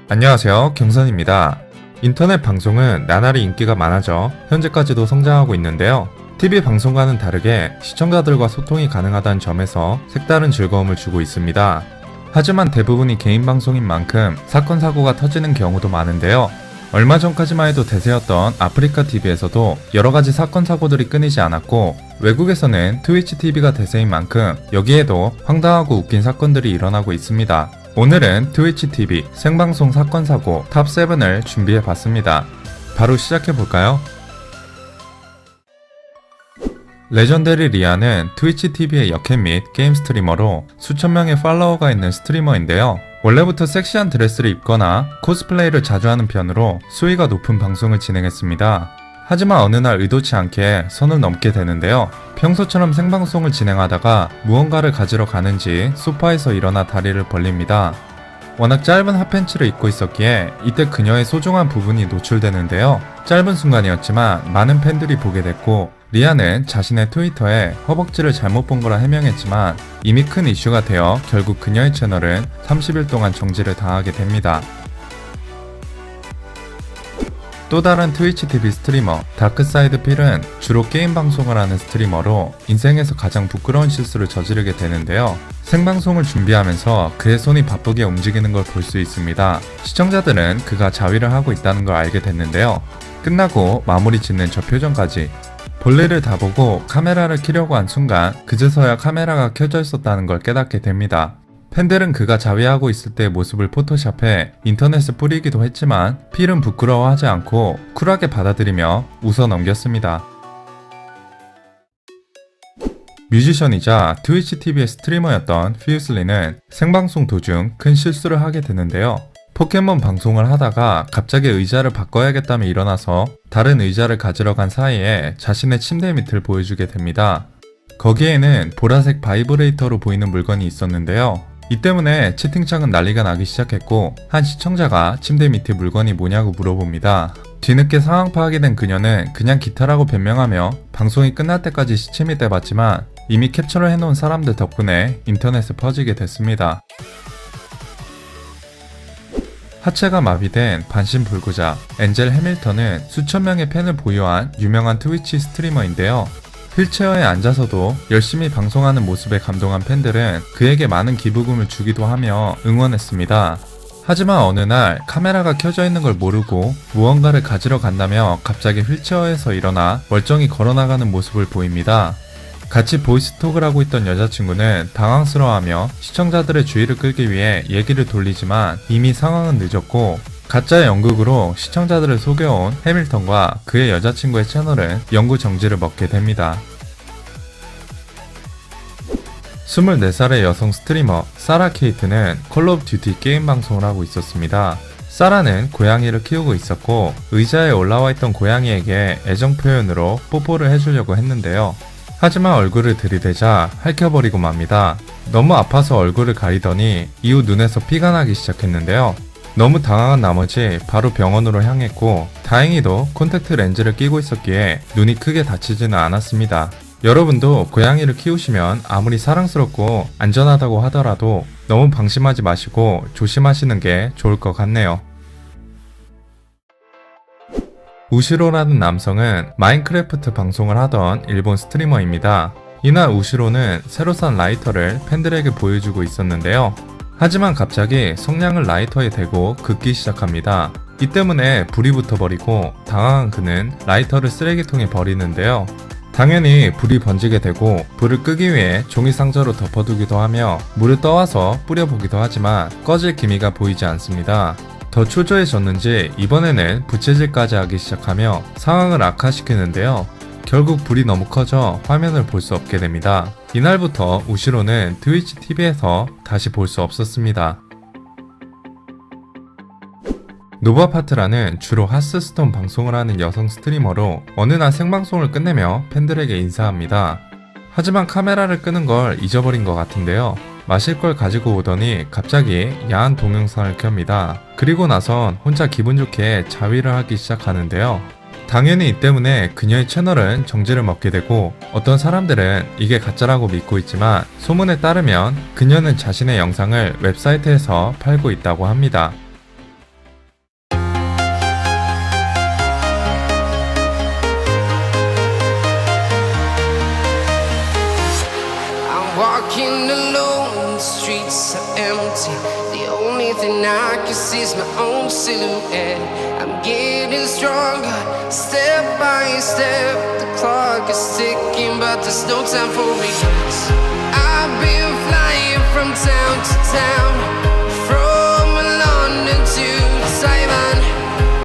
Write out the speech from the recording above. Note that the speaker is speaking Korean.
안녕하세요, 경선입니다. 인터넷 방송은 나날이 인기가 많아져 현재까지도 성장하고 있는데요. TV 방송과는 다르게 시청자들과 소통이 가능하다는 점에서 색다른 즐거움을 주고 있습니다. 하지만 대부분이 개인 방송인 만큼 사건 사고가 터지는 경우도 많은데요. 얼마 전까지만 해도 대세였던 아프리카 TV에서도 여러가지 사건 사고들이 끊이지 않았고, 외국에서는 트위치 TV가 대세인 만큼 여기에도 황당하고 웃긴 사건들이 일어나고 있습니다. 오늘은 트위치 TV 생방송 사건 사고 탑7을 준비해봤습니다. 바로 시작해볼까요? 레전더리 리아는 트위치 TV의 여캠 및 게임 스트리머로 수천 명의 팔로워가 있는 스트리머인데요. 원래부터 섹시한 드레스를 입거나 코스플레이를 자주 하는 편으로 수위가 높은 방송을 진행했습니다. 하지만 어느 날 의도치 않게 선을 넘게 되는데요. 평소처럼 생방송을 진행하다가 무언가를 가지러 가는지 소파에서 일어나 다리를 벌립니다. 워낙 짧은 핫팬츠를 입고 있었기에 이때 그녀의 소중한 부분이 노출되는데요. 짧은 순간이었지만 많은 팬들이 보게 됐고, 리아는 자신의 트위터에 허벅지를 잘못 본 거라 해명했지만 이미 큰 이슈가 되어 결국 그녀의 채널은 30일 동안 정지를 당하게 됩니다. 또 다른 트위치 TV 스트리머 다크사이드 필은 주로 게임 방송을 하는 스트리머로 인생에서 가장 부끄러운 실수를 저지르게 되는데요. 생방송을 준비하면서 그의 손이 바쁘게 움직이는 걸 볼 수 있습니다. 시청자들은 그가 자위를 하고 있다는 걸 알게 됐는데요. 끝나고 마무리 짓는 저 표정까지. 볼일을 다 보고 카메라를 켜려고 한 순간 그제서야 카메라가 켜져 있었다는 걸 깨닫게 됩니다. 팬들은 그가 자위하고 있을 때의 모습을 포토샵해 인터넷에 뿌리기도 했지만 필은 부끄러워하지 않고 쿨하게 받아들이며 웃어 넘겼습니다. 뮤지션이자 트위치 TV의 스트리머였던 퓨스리는 생방송 도중 큰 실수를 하게 되는데요. 포켓몬 방송을 하다가 갑자기 의자를 바꿔야겠다며 일어나서 다른 의자를 가지러 간 사이에 자신의 침대 밑을 보여주게 됩니다. 거기에는 보라색 바이브레이터로 보이는 물건이 있었는데요. 이 때문에 채팅창은 난리가 나기 시작했고, 한 시청자가 침대 밑에 물건이 뭐냐고 물어봅니다. 뒤늦게 상황 파악이 된 그녀는 그냥 기타라고 변명하며 방송이 끝날 때까지 시침이 떼봤지만 이미 캡처를 해놓은 사람들 덕분에 인터넷에 퍼지게 됐습니다. 하체가 마비된 반신불구자 엔젤 해밀턴은 수천 명의 팬을 보유한 유명한 트위치 스트리머인데요. 휠체어에 앉아서도 열심히 방송하는 모습에 감동한 팬들은 그에게 많은 기부금을 주기도 하며 응원했습니다. 하지만 어느 날 카메라가 켜져 있는 걸 모르고 무언가를 가지러 간다며 갑자기 휠체어에서 일어나 멀쩡히 걸어나가는 모습을 보입니다. 같이 보이스톡을 하고 있던 여자친구는 당황스러워하며 시청자들의 주의를 끌기 위해 얘기를 돌리지만 이미 상황은 늦었고, 가짜 연극으로 시청자들을 속여온 해밀턴과 그의 여자친구의 채널은 영구 정지를 먹게 됩니다. 24살의 여성 스트리머 사라 케이트는 콜 오브 듀티 게임 방송을 하고 있었습니다. 사라는 고양이를 키우고 있었고, 의자에 올라와 있던 고양이에게 애정 표현으로 뽀뽀를 해주려고 했는데요. 하지만 얼굴을 들이대자 핥혀버리고 맙니다. 너무 아파서 얼굴을 가리더니 이후 눈에서 피가 나기 시작했는데요. 너무 당황한 나머지 바로 병원으로 향했고, 다행히도 콘택트 렌즈를 끼고 있었기에 눈이 크게 다치지는 않았습니다. 여러분도 고양이를 키우시면 아무리 사랑스럽고 안전하다고 하더라도 너무 방심하지 마시고 조심하시는 게 좋을 것 같네요. 우시로라는 남성은 마인크래프트 방송을 하던 일본 스트리머입니다. 이날 우시로는 새로 산 라이터를 팬들에게 보여주고 있었는데요. 하지만 갑자기 성냥을 라이터에 대고 긋기 시작합니다. 이 때문에 불이 붙어버리고 당황한 그는 라이터를 쓰레기통에 버리는데요. 당연히 불이 번지게 되고 불을 끄기 위해 종이 상자로 덮어두기도 하며 물을 떠와서 뿌려보기도 하지만 꺼질 기미가 보이지 않습니다. 더 초조해졌는지 이번에는 부채질까지 하기 시작하며 상황을 악화시키는데요. 결국 불이 너무 커져 화면을 볼 수 없게 됩니다. 이날부터 우시로는 트위치 TV에서 다시 볼 수 없었습니다. 노바파트라는 주로 하스스톤 방송을 하는 여성 스트리머로 어느 날 생방송을 끝내며 팬들에게 인사합니다. 하지만 카메라를 끄는 걸 잊어버린 것 같은데요. 마실 걸 가지고 오더니 갑자기 야한 동영상을 켭니다. 그리고 나선 혼자 기분 좋게 자위를 하기 시작하는데요. 당연히 이 때문에 그녀의 채널은 정지를 먹게 되고, 어떤 사람들은 이게 가짜라고 믿고 있지만 소문에 따르면 그녀는 자신의 영상을 웹사이트에서 팔고 있다고 합니다. and I can see my own silhouette. I'm getting stronger, step by step. The clock is ticking, but there's no time for regrets. I've been flying from town to town,